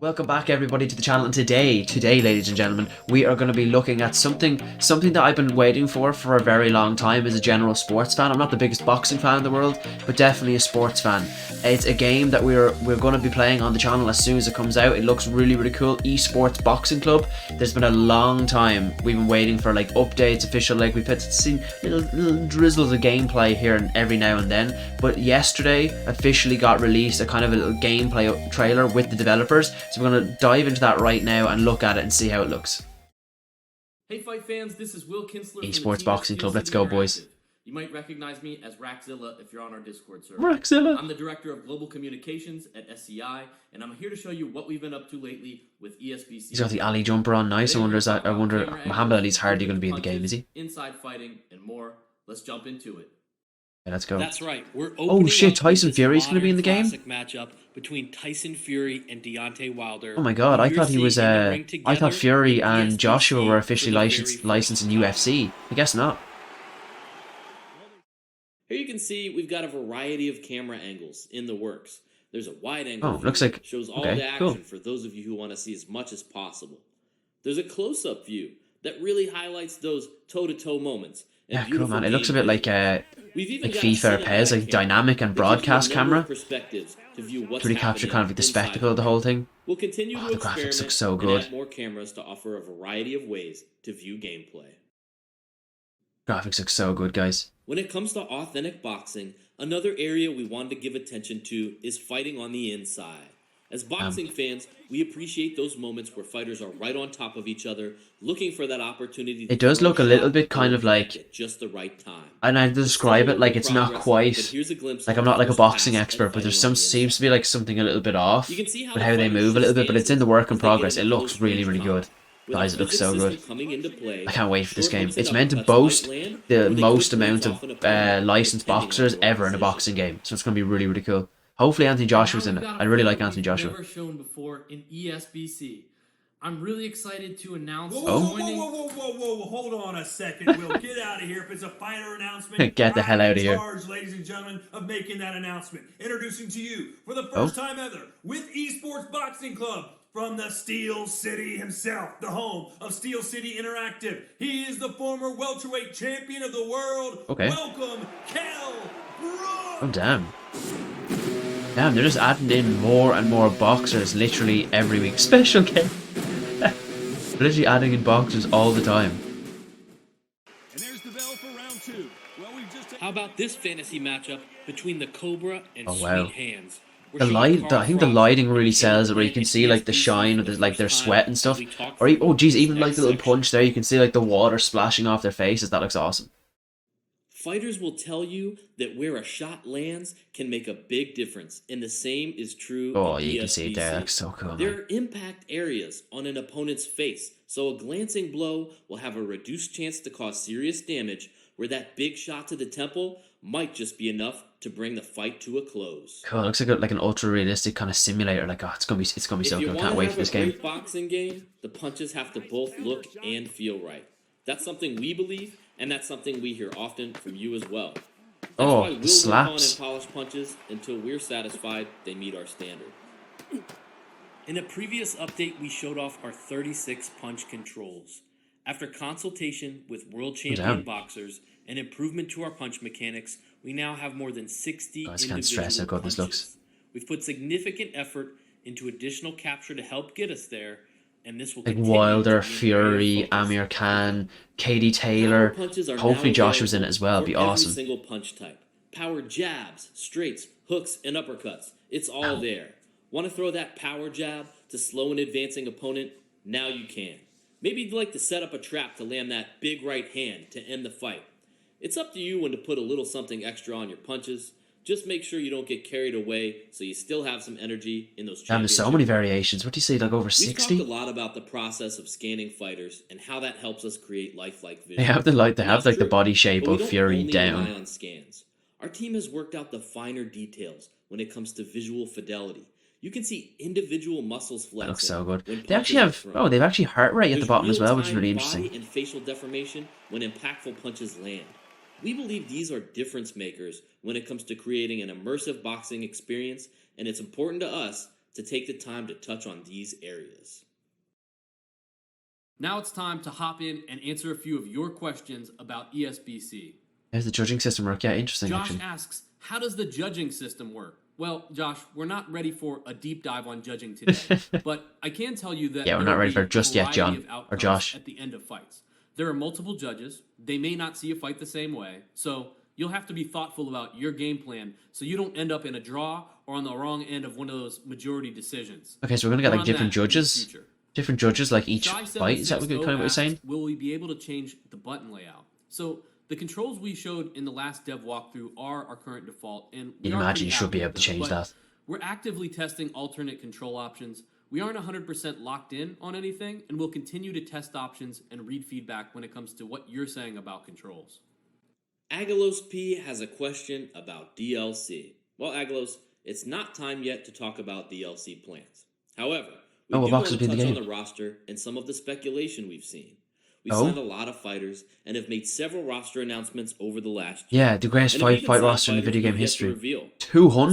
Welcome back everybody to the channel, and today ladies and gentlemen, we are going to be looking at something that I've been waiting for a very long time as a general sports fan. I'm not the biggest boxing fan in the world, but definitely a sports fan. It's a game that we're going to be playing on the channel as soon as it comes out. It looks really cool. Esports Boxing Club. There's been a long time we've been waiting for like updates, official, like we've seen little drizzles of gameplay here and every now and then, but yesterday officially got released a kind of a little gameplay trailer with the developers. So we're going to dive into that right now and look at it and see how it looks. Hey fight fans, this is Will Kinsler Esports Boxing Club, let's go boys. You might recognize me as Raxzilla if you're on our Discord server. Raxzilla! I'm the Director of Global Communications at SCI, and I'm here to show you what we've been up to lately with ESBC. He's got the Ali jumper on, nice. I wonder Muhammad Ali's hardly going to be in the game, is he? Inside fighting and more. Let's jump into it. Yeah, let's go. That's right. We're oh shit, Tyson Fury's going to be in the game? Matchup between Tyson Fury and Deontay Wilder. Oh my god, I thought he was I thought Fury and Joshua were officially licensed in UFC. I guess not. Here you can see we've got a variety of camera angles in the works. There's a wide angle view looks like that shows all the action for those of you who want to see as much as possible. There's a close-up view that really highlights those toe-to-toe moments. Yeah, cool man. It looks a bit like FIFA or PES, like dynamic and broadcast camera. To really capture kind of like the spectacle of the whole thing. We'll continue to the graphics look so good. Add more cameras to offer a variety of ways to view gameplay. Graphics look so good, guys. When it comes to authentic boxing, another area we wanted to give attention to is fighting on the inside. As boxing fans, we appreciate those moments where fighters are right on top of each other, looking for that opportunity. It does look a little bit kind of like at just the right time. And I describe it like it's not quite like I'm not like a boxing expert, but there's seems to be like something a little bit off with how they move a little bit, but it's in the work in progress. It looks really good. Guys, it looks so good. I can't wait for this game. It's meant to boast the most amount of licensed boxers ever in a boxing game, so it's going to be really cool. Hopefully Anthony Joshua's in it. I really like Anthony Joshua. Never shown before in ESBC. I'm really excited to announce. Whoa, hold on a second, Will. Get out of here. If it's a fighter announcement, get the hell out of here. Charge, ladies and gentlemen, of making that announcement. Introducing to you for the first time ever with Esports Boxing Club from the Steel City himself, the home of Steel City Interactive. He is the former welterweight champion of the world. Welcome, Kel Brooks. Oh damn. Damn, they're just adding in more and more boxers literally every week. Special game. Literally adding in boxers all the time. And there's the bell for round two. Well, how about this fantasy matchup between the Cobra and Sweet Hands? I think the lighting really sells it, where you can see like the shine of like their sweat and stuff. Or oh geez, even like the little punch there, you can see like the water splashing off their faces. That looks awesome. Fighters will tell you that where a shot lands can make a big difference, and the same is true. Oh, you can see it there. That's so cool. There are impact areas on an opponent's face, so a glancing blow will have a reduced chance to cause serious damage, where that big shot to the temple might just be enough to bring the fight to a close. Cool. It looks like an ultra realistic kind of simulator. Like, oh, it's gonna be so cool. Can't wait for this game. Boxing game, the punches have to both look and feel right. That's something we believe, and that's something we hear often from you as well. That's why we'll slaps. work on and polish punches until we're satisfied they meet our standard. In a previous update, we showed off our 36 punch controls. After consultation with world champion boxers and improvement to our punch mechanics, we now have more than 60 individual can't stress how good punches. This looks. We've put significant effort into additional capture to help get us there, and this will like Wilder, Fury, Amir Khan, Katie Taylor. Hopefully Joshua's in it as well. It'd be awesome. Single punch type. Power jabs, straights, hooks, and uppercuts. It's all there. Want to throw that power jab to slow an advancing opponent? Now you can. Maybe you'd like to set up a trap to land that big right hand to end the fight. It's up to you when to put a little something extra on your punches. Just make sure you don't get carried away, so you still have some energy in those. Damn, there's so many variations. What do you say, like over 60? We've talked a lot about the process of scanning fighters and how that helps us create lifelike vision. They have the body shape of Fury down. On scans. Our team has worked out the finer details when it comes to visual fidelity. You can see individual muscles flexing. That looks so good. They actually have they've actually heart rate at the bottom as well, which is really interesting. Body and facial deformation when impactful punches land. We believe these are difference makers when it comes to creating an immersive boxing experience, and it's important to us to take the time to touch on these areas. Now it's time to hop in and answer a few of your questions about ESBC. How's the judging system work? Yeah, interesting. Josh actually. asks, how does the judging system work? Well, Josh, we're not ready for a deep dive on judging today, but I can tell you that Yeah, we're there not will ready be for it just yet, variety John, of or outcomes Josh. at the end of fights. There are multiple judges. They may not see a fight the same way, so you'll have to be thoughtful about your game plan so you don't end up in a draw or on the wrong end of one of those majority decisions. Okay, so we're gonna get More like on different that in the judges. future. Different judges like each Shy fight. Is that what kind of what you're asks, saying? will we be able to change the button layout? So the controls we showed in the last dev walkthrough are our current default, and we You'd are imagine pretty you should happy be able with to them, change but that. We're actively testing alternate control options. We aren't 100% locked in on anything, and we'll continue to test options and read feedback when it comes to what you're saying about controls. Agalos P has a question about DLC. Well, Agalos, it's not time yet to talk about DLC plans. However, we what do box want has to been the touch on game? the roster and some of the speculation we've seen. We've Oh? signed a lot of fighters and have made several roster announcements over the last year. Yeah, the greatest And we've fight even roster in the signed video game fighters we've yet to history. reveal. Some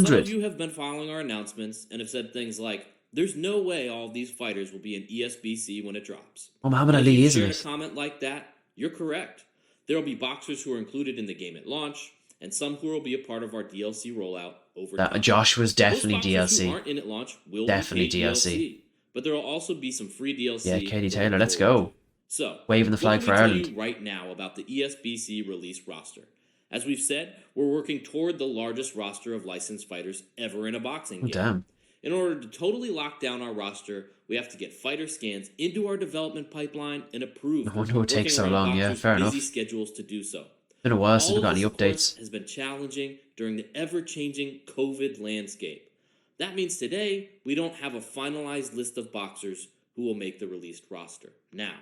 200. of you have been following our announcements and have said things like, there's no way all of these fighters will be in ESBC when it drops. Oh, Muhammad And if Ali, you isn't shared a it? comment like that, you're correct. There will be boxers who are included in the game at launch, and some who will be a part of our DLC rollout over time. Josh was definitely Most boxers who DLC. aren't in at launch will Definitely be paid DLC. DLC, but there will also be some free DLC. Yeah, Katie to Taylor, look let's forward go. to. So, Waving the flag what for can we Ireland. tell you right now about the ESBC release roster? As we've said, we're working toward the largest roster of licensed fighters ever in a boxing Oh, game. damn. In order to totally lock down our roster, we have to get fighter scans into our development pipeline and approved. I wonder who it takes so working around long. Yeah, boxers' fair busy enough. schedules to do so. Been a while since we All got of any this, of course, updates. has been challenging during the ever-changing COVID landscape. That means today, we don't have a finalized list of boxers who will make the released roster. Now,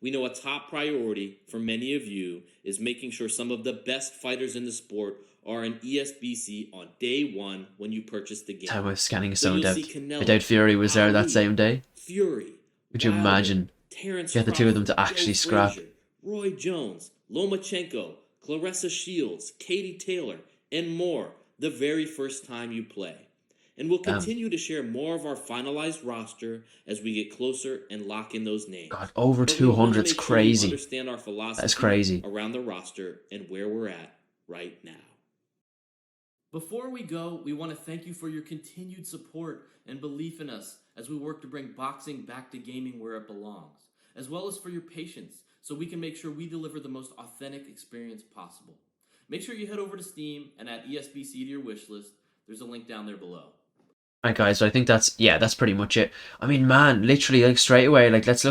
we know a top priority for many of you is making sure some of the best fighters in the sport are in ESBC on day one when you purchase the game. Time I was scanning his So own you'll doubt. see Canelo, I doubt Fury was there that Ali, same day. Fury, Could you Wilder, imagine? Terrence Get the two of them to Crawford, actually Joe scrap. Frazier, Roy Jones, Lomachenko, Clarissa Shields, Katie Taylor, and more the very first time you play. And we'll continue to share more of our finalized roster as we get closer and lock in those names. God, over But we wanna 200 's make sure you crazy. understand our philosophy That is crazy. around the roster and where we're at right now. Before we go, we want to thank you for your continued support and belief in us as we work to bring boxing back to gaming where it belongs, as well as for your patience so we can make sure we deliver the most authentic experience possible. Make sure you head over to Steam and add ESBC to your wish list. There's a link down there below. Alright guys, so I think that's pretty much it. I mean, man, literally, like, straight away, like, let's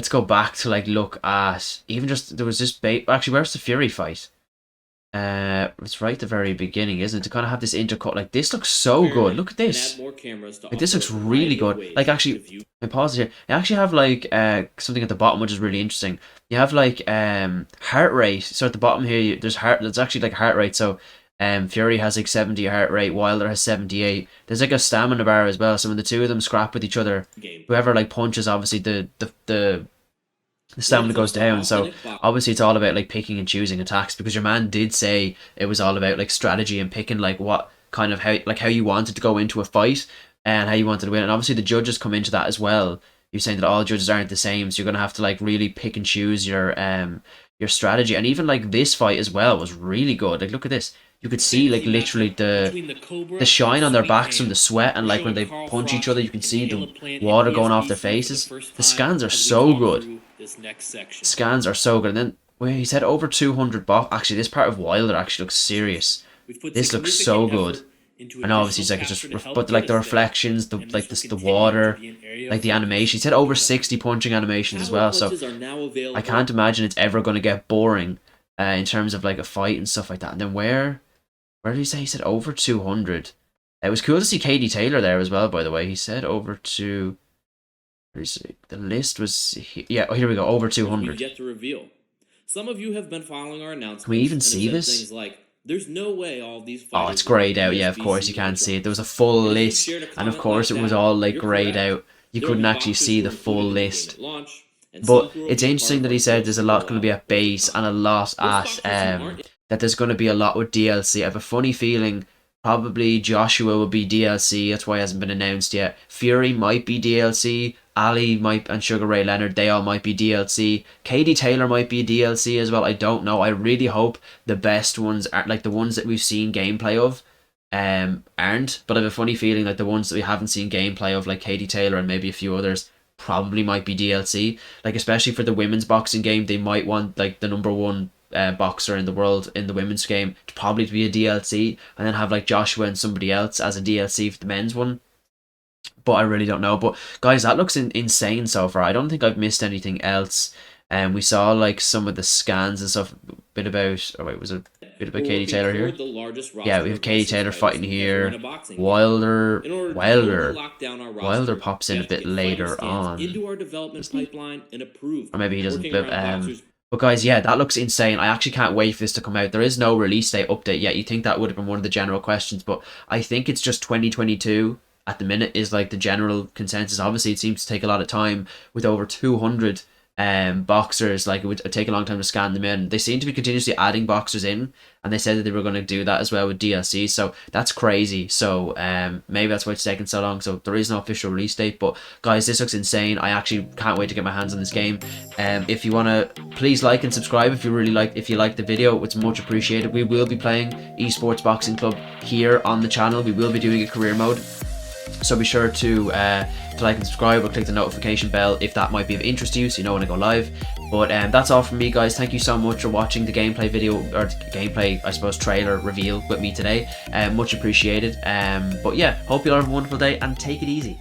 go back to, like, look at, even just, there was this actually, where's the Fury fight? It's right at the very beginning, isn't it? To kind of have this intercut, like, this looks so good. Look at this. And add more cameras to Like, this offer looks a really variety of good. ways Like, to actually, view. I pause here. You actually have, like, something at the bottom, which is really interesting. You have, like, heart rate. So at the bottom here, there's actually, like, heart rate. So, Fury has, like, 70 heart rate. Wilder has 78. There's, like, a stamina bar as well. So when the two of them scrap with each other, Game. whoever, like, punches, obviously, the stamina goes down. So obviously it's all about, like, picking and choosing attacks, because your man did say it was all about, like, strategy and picking, like, what kind of how you wanted to go into a fight and how you wanted to win. And obviously the judges come into that as well. You're saying that all judges aren't the same, so you're gonna have to, like, really pick and choose your strategy. And even, like, this fight as well was really good. Like, look at this. You could see, like, literally the shine on their backs from the sweat, and, like, when they punch each other, you can see the water going off their faces. The scans are so good. Scans are so good. And then, wait, he said over 200 box. Actually, this part of Wilder actually looks serious. This looks so good. And obviously, it's like, it's just, but, like, the reflections, the water, like, the animation. He said over 60 punching animations as well. So I can't imagine it's ever going to get boring in terms of, like, a fight and stuff like that. And then where did he say? He said over 200. It was cool to see Katie Taylor there as well, by the way. He said over to... The list was... Yeah, here we go. Over 200. Yet to reveal. Some of you have been following our announcements. Can we even and have see said this? Things like, there's no way all these Oh, fighters it's grayed will out. be Yeah, of course you ESBC can't see it. when There was a full And if you list, shared a and of comment course like it was that, all, like, you're grayed correct. out. You There will couldn't be actually boxers see who the are full included in the game list. at launch, and some But who will it's be a interesting part that of he our said there's a lot going to be rollout at base over and a lot time. Those boxers who at aren't that there's going to be a lot with DLC. I have a funny feeling Probably Joshua will be DLC. That's why it hasn't been announced yet. Fury might be DLC. Ali might, and Sugar Ray Leonard, they all might be DLC. Katie Taylor might be DLC as well. I don't know. I really hope the best ones are like the ones that we've seen gameplay of aren't. But I have a funny feeling like the ones that we haven't seen gameplay of, like Katie Taylor and maybe a few others, probably might be DLC. Like especially for the women's boxing game, they might want like the number one boxer in the world in the women's game to probably be a DLC, and then have like Joshua and somebody else as a DLC for the men's one. But I really don't know. But guys, that looks insane so far. I don't think I've missed anything else. And we saw like some of the scans and stuff. A bit about, oh wait, was it a bit about Katie Taylor here? Yeah, we have Katie Taylor fighting here. Wilder pops in a bit later on. Into our development pipeline and approve. Or maybe he doesn't. But guys, yeah, that looks insane. I actually can't wait for this to come out. There is no release date update yet. You think that would have been one of the general questions, but I think it's just 2022 at the minute is like the general consensus. Obviously, it seems to take a lot of time with over 200 boxers. Like it would take a long time to scan them in. They seem to be continuously adding boxers in, and they said that they were going to do that as well with DLC. So that's crazy. So maybe that's why it's taking so long. So there is no official release date. But guys, this looks insane. I actually can't wait to get my hands on this game. If you want to, please like and subscribe if you like the video. It's much appreciated. We will be playing Esports Boxing Club here on the channel. We will be doing a career mode. So be sure to like and subscribe or click the notification bell if that might be of interest to you, so you know when I go live. But that's all from me, guys. Thank you so much for watching the gameplay video, or gameplay, I suppose, trailer reveal with me today. Much appreciated. But yeah, hope you all have a wonderful day and take it easy.